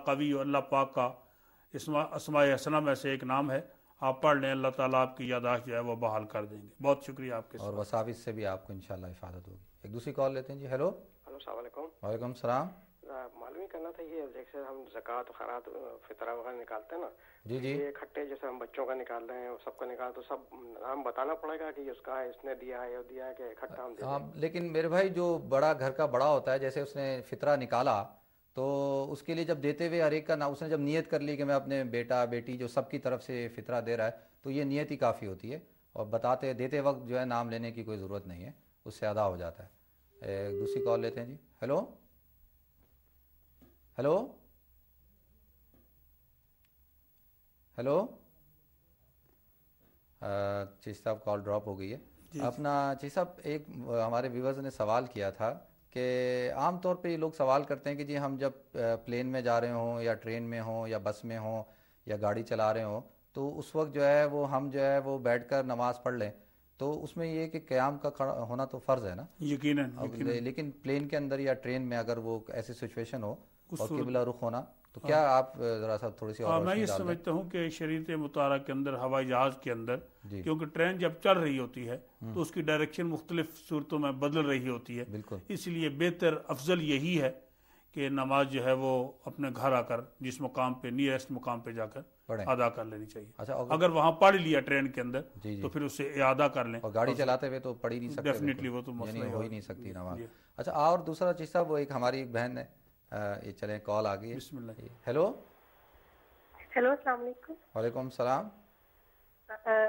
قوی اور اللہ پاک کا اسماء حسنہ میں سے ایک نام ہے. آپ پڑھ لیں, اللہ تعالیٰ آپ کی یادداشت جو ہے وہ بحال کر دیں گے. بہت شکریہ آپ کے. اور وساوس سے بھی آپ کو انشاءاللہ حفاظت ہوگی. ایک دوسری کال لیتے ہیں جی. ہیلو السلام علیکم. وعلیکم السلام. معلوم ہی کرنا تھا, یہ جیسے ہم زکوٰۃ خیرات فطرہ وغیرہ نکالتے ہیں نا, جی جی, یہ اکٹھے جیسے ہم بچوں کا نکال رہے ہیں سب کا نکال, تو سب ہم بتانا پڑے گا کہ اس کا ہے, اس نے دیا ہے, یہ دیا ہے, کہ اکٹھا ہم دے دیں؟ لیکن میرے بھائی جو بڑا گھر کا بڑا ہوتا ہے, جیسے اس نے فطرہ نکالا تو اس کے لیے جب دیتے ہوئے ہر ایک کا اس نے جب نیت کر لی کہ میں اپنے بیٹا بیٹی جو سب کی طرف سے فطرہ دے رہا ہے, تو یہ نیت ہی کافی ہوتی ہے, اور دیتے وقت جو ہے نام لینے کی کوئی ضرورت نہیں ہے, اس سے ادا ہو جاتا ہے. ایک دوسری کال لیتے ہیں جی. ہیلو ہیلو ہیلو, چیز صاحب کال ڈراپ ہو گئی ہے. اپنا چیز صاحب, ایک ہمارے ویورز نے سوال کیا تھا کہ عام طور پہ یہ لوگ سوال کرتے ہیں کہ جی ہم جب پلین میں جا رہے ہوں یا ٹرین میں ہوں یا بس میں ہوں یا گاڑی چلا رہے ہوں, تو اس وقت جو ہے وہ ہم جو ہے وہ بیٹھ کر نماز پڑھ لیں, تو اس میں یہ کہ قیام کا کھڑا ہونا تو فرض ہے نا, یقیناً. لیکن پلین کے اندر یا ٹرین میں اگر وہ ایسی سچویشن ہو اور قبلہ رخ ہونا, تو کیا آپ ذرا سا تھوڑی سی اور میں یہ سمجھتا ہوں کہ شریعت مطالعہ کے اندر ہوائی جہاز کے اندر, کیونکہ ٹرین جب چل رہی ہوتی ہے تو اس کی ڈائریکشن مختلف صورتوں میں بدل رہی ہوتی ہے, اس لیے بہتر افضل یہی ہے کہ نماز جو ہے وہ اپنے گھر آ کر جس مقام پہ نیئرسٹ مقام پہ جا کر ادا کر لینی چاہیے. اگر وہاں پڑھ لیا ٹرین کے اندر تو پھر اسے اعادہ کر لیں, اور گاڑی چلاتے ہوئے تو پڑھ ہی نہیں سکتے, ڈیفینیٹلی وہ تو مسئلہ ہو ہی نہیں سکتی نماز. اچھا, اور دوسرا چیز صاحب, وہ ایک ہماری بہن ہے, یہ چلیں کال آ گئی ہے. بسم اللہ. ہیلو ہیلو, السلام علیکم. وعلیکم السلام.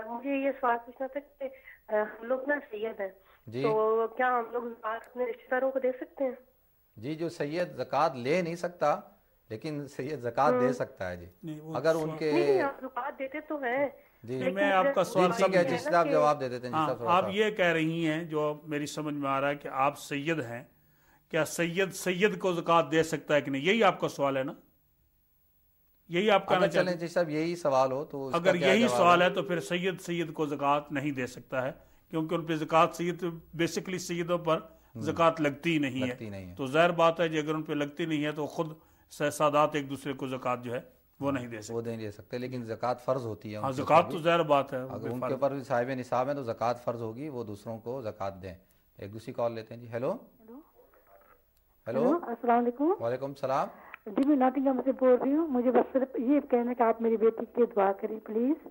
مجھے یہ سوال پوچھنا تھا کہ ہم لوگ نا سید ہیں, تو کیا ہم لوگ زکوٰۃ اپنے رشتے داروں کو دے سکتے ہیں؟ جی, جو سید زکوٰۃ لے نہیں سکتا لیکن سید زکوٰۃ دے سکتا ہے. جی اگر ان کے زکوٰۃ دیتے تو ہیں. جی, میں آپ کا سوال جس سے آپ جواب دے دیتے ہیں. آپ یہ کہہ رہی ہیں, جو میری سمجھ میں آ رہا ہے کہ آپ سید ہیں, کیا سید کو زکوٰۃ دے سکتا ہے کہ نہیں, یہی آپ کا سوال ہے نا؟ یہی آپ کہنا چاہتے ہیں؟ جی صاحب, یہی سوال ہو تو اگر یہی سوال ہے تو پھر سید کو زکوٰۃ نہیں دے سکتا ہے, کیونکہ ان پہ زکوٰۃ بیسیکلی سیدوں پر زکوٰۃ لگتی نہیں ہے, تو ظاہر بات ہے کہ اگر ان پہ لگتی نہیں ہے تو خود سادات ایک دوسرے کو زکوٰۃ جو ہے وہ نہیں دے سکتے. وہ نہیں دے سکتے, لیکن زکوٰۃ فرض ہوتی ہے. ہاں, زکوٰۃ تو ظاہر بات ہے, اگر ان کے اوپر صاحب نصاب ہے تو زکوٰۃ فرض ہوگی, وہ دوسروں کو زکوٰۃ دیں. ایک دوسری کال لیتے ہیں جی. ہیلو ہیلو, السلام علیکم. وعلیکم السلام. جی, میں ناٹنگھم سے بول رہی ہوں. مجھے بس صرف یہ کہنا ہے کہ آپ میری بیٹی کی دعا کریں پلیز.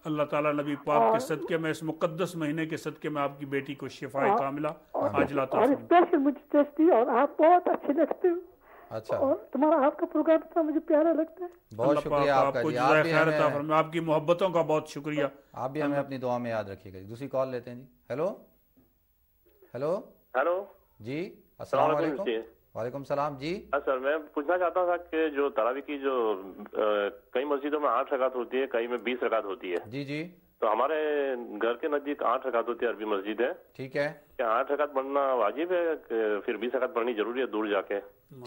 اللہ تعالیٰ نبی پاک کے صدقے میں, اس مقدس مہینے کے صدقے میں آپ کی بیٹی کو شفاء کاملہ عاجلہ عطا فرمائے. اور اسپیشل مجھے ٹیسٹی, اور آپ بہت اچھے لگتے ہو. اچھا, اور تمہارا آپ کا پروگرام اتنا مجھے پیارا لگتا ہے. بہت شکریہ آپ کا جی. آپ کی محبتوں کا بہت شکریہ. آپ بھی ہمیں اپنی دعا میں یاد رکھیے گا. دوسری کال لیتے ہیں جی. ہیلو ہیلو ہیلو جی, السلام علیکم. وعلیکم السلام. جی سر, میں پوچھنا چاہتا تھا کہ جو تراویح کی جو کئی مسجدوں میں 8 رکعت ہوتی ہے, کئی میں 20 رکعت ہوتی ہے. جی جی, تو ہمارے گھر کے نزدیک 8 رکعت ہوتی ہے, عربی مسجد ہے. ٹھیک ہے. کیا 8 رکعت پڑھنا واجب ہے کہ پھر 20 رکعت پڑھنی ضروری ہے دور جا کے؟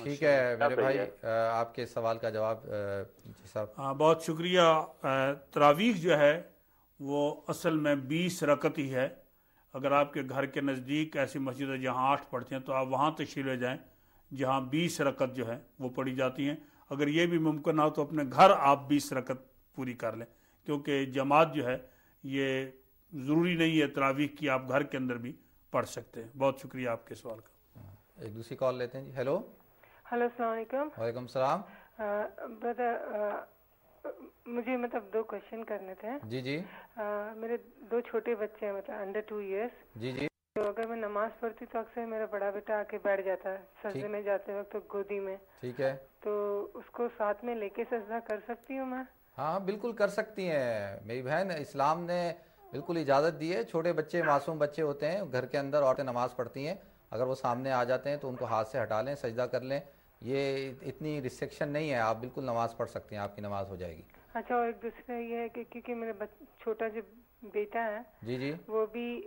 ٹھیک ہے میرے بھائی, آپ کے سوال کا جواب صاحب. ہاں, بہت شکریہ. تراویح جو ہے وہ اصل میں 20 رکعت ہی ہے. اگر آپ کے گھر کے نزدیک ایسی مسجد ہے جہاں 8 پڑھتے ہیں تو آپ وہاں تشریف لے جائیں جہاں 20 رکعت جو ہے وہ پڑھی جاتی ہیں. اگر یہ بھی ممکن نہ ہو تو اپنے گھر آپ 20 رکعت پوری کر لیں, کیونکہ جماعت جو ہے یہ ضروری نہیں ہے تراویح کی, آپ گھر کے اندر بھی پڑھ سکتے ہیں. بہت شکریہ آپ کے سوال کا. ایک دوسری کال لیتے ہیں جی. ہیلو ہیلو, السلام علیکم. وعلیکم السلام. بردر, مجھے 2 کوشچن کرنے تھے. جی جی, میرے 2 چھوٹے بچے ہیں, انڈر 2 ایئرس. جی جی, تو اگر میں نماز پڑھتی تو اکثر میرا بڑا بیٹا آ کے بیٹھ جاتا ہے سجدے میں جاتے وقت گودی میں. ٹھیک ہے. تو اس کو ساتھ میں لے کے سجدہ کر سکتی ہوں میں؟ ہاں بالکل کر سکتی ہیں میری بہن, اسلام نے بالکل اجازت دی ہے. چھوٹے بچے معصوم بچے ہوتے ہیں, گھر کے اندر عورتیں نماز پڑھتی ہیں, اگر وہ سامنے آ جاتے ہیں تو ان کو ہاتھ سے ہٹا لیں, سجدہ کر لیں. یہ اتنی ریسٹرکشن نہیں ہے, آپ بالکل نماز پڑھ سکتی ہیں, آپ کی نماز ہو جائے گی. اچھا, اور ایک دوسرا یہ ہے کہ کیونکہ میرا چھوٹا جو بیٹا ہے جی جی, وہ بھی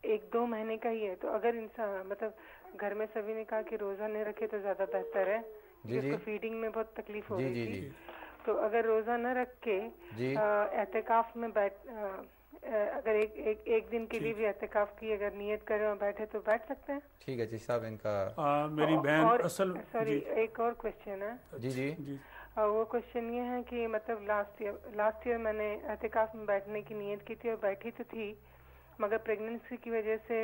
1-2 مہینے کا ہی ہے, تو اگر انسان گھر میں سبھی نے کہا کہ روزہ نہیں رکھے تو زیادہ بہتر ہے, اس کو فیڈنگ میں بہت تکلیف ہو رہی تھی. تو اگر روزہ نہ رکھ کے اعتکاف میں اگر ایک دن کے لیے بھی اعتکاف کی اگر نیت کریں اور بیٹھے تو بیٹھ سکتے ہیں؟ ٹھیک ہے چشتی صاحب ان کا میری بہن اصل سوری ایک اور کوشچن ہے. جی وہ کوشچن یہ ہے کہ مطلب لاسٹ ایئر میں نے اعتکاف میں بیٹھنے کی نیت کی تھی اور بیٹھی تو تھی مگر پریگننسی کی وجہ سے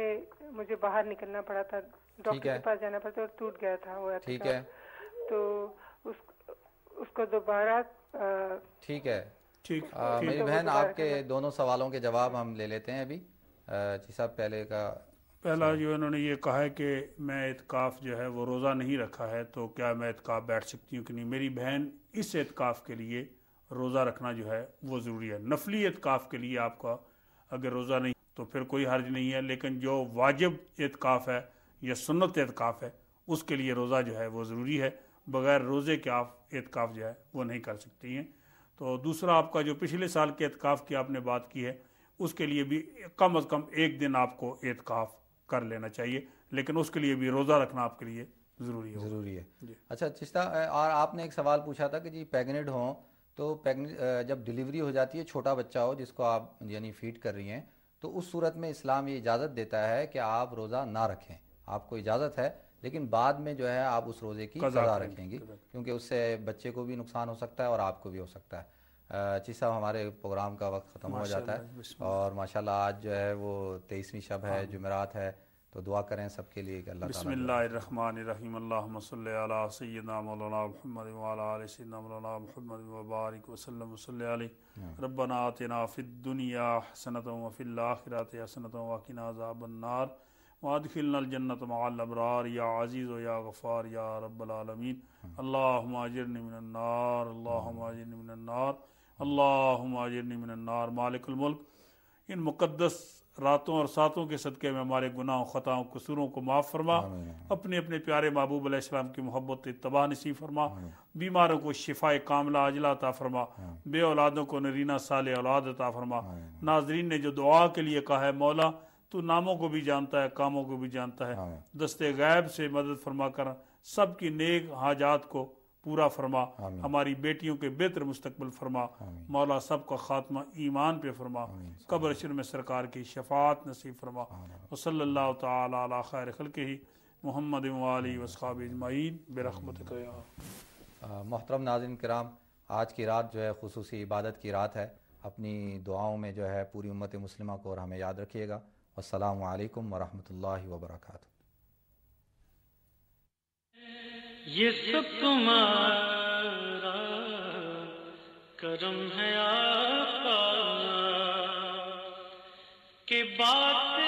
مجھے باہر نکلنا پڑا تھا, ڈاکٹر کے پاس جانا پڑا تھا اور ٹوٹ گیا تھا وہ اعتکاف. تو اس کو دوبارہ ٹھیک ہے میری بہن آپ کے دونوں سوالوں کے جواب ہم لے لیتے ہیں ابھی. جی صاحب پہلا جو انہوں نے یہ کہا ہے کہ میں اعتکاف جو ہے وہ روزہ نہیں رکھا ہے تو کیا میں اعتکاف بیٹھ سکتی ہوں کہ نہیں. میری بہن اس اعتکاف کے لیے روزہ رکھنا جو ہے وہ ضروری ہے. نفلی اعتکاف کے لیے آپ کا اگر روزہ نہیں تو پھر کوئی حرج نہیں ہے, لیکن جو واجب اعتکاف ہے یا سنت اعتکاف ہے اس کے لیے روزہ جو ہے وہ ضروری ہے. بغیر روزے کے آپ اعتکاف جو ہے وہ نہیں کر سکتی ہیں. تو دوسرا آپ کا جو پچھلے سال کے اعتکاف کی آپ نے بات کی ہے اس کے لیے بھی کم از کم ایک دن آپ کو اعتکاف کر لینا چاہیے, لیکن اس کے لیے بھی روزہ رکھنا آپ کے لیے ضروری ہے. اچھا چشتہ, اور آپ نے ایک سوال پوچھا تھا کہ جی پیگنٹ ہوں تو جب ڈیلیوری ہو جاتی ہے, چھوٹا بچہ ہو جس کو آپ یعنی فیڈ کر رہی ہیں, تو اس صورت میں اسلام یہ اجازت دیتا ہے کہ آپ روزہ نہ رکھیں. آپ کو اجازت ہے, لیکن بعد میں جو ہے آپ اس روزے کی قضا رکھیں گی کیونکہ اس سے بچے کو بھی نقصان ہو سکتا ہے اور آپ کو بھی ہو سکتا ہے. چشتہ صاحب ہمارے پروگرام کا وقت ختم ہو جاتا ہے اور ماشاءاللہ آج جو ہے وہ 23ویں شب ہے, جمعرات ہے, تو دعا کریں سب کے لیے کہ اللہ تعالیٰ. بسم اللہ الرحمن الرحیم. اللہم صلی علی سیدنا مولانا محمد وعلی آل سیدنا مولانا محمد وبارک وسلم وصلی علیہ. ربنا آتنا فی الدنیا حسنۃ وفی الآخرۃ حسنۃ وقنا عذاب النار وادخلنا الجنۃ مع الابرار یا عزیز و یا غفار یا رب العالمین. اللہم اجرنی من النار, اللہم اجرنی من النار, اللہم اجرنی من النار. مالک الملک, ان مقدس راتوں اور ساتوں کے صدقے میں ہمارے گناہوں, خطاؤں, قصوروں کو معاف فرما. اپنے اپنے پیارے محبوب علیہ السلام کی محبت اتباع نصیب فرما. بیماروں کو شفاء کاملہ عاجلہ عطا فرما. بے اولادوں کو نرینہ صالح اولاد عطا فرما. ناظرین نے جو دعا کے لیے کہا ہے مولا تو ناموں کو بھی جانتا ہے, کاموں کو بھی جانتا ہے. دست غیب سے مدد فرما کر سب کی نیک حاجات کو پورا فرما. ہماری بیٹیوں کے بہتر مستقبل فرما. مولا سب کا خاتمہ ایمان پہ فرما. قبر شر میں سرکار کی شفاعت نصیب فرما. وصلی اللہ تعالی علی خیر خلقہ محمد وآلہ واصحابہ اجمعین برحمتک یا. محترم ناظرین کرام, آج کی رات جو ہے خصوصی عبادت کی رات ہے. اپنی دعاؤں میں جو ہے پوری امت مسلمہ کو اور ہمیں یاد رکھیے گا. السلام علیکم ورحمۃ اللہ وبرکاتہ. یہ سب تمہارا کرم ہے آقا کہ بات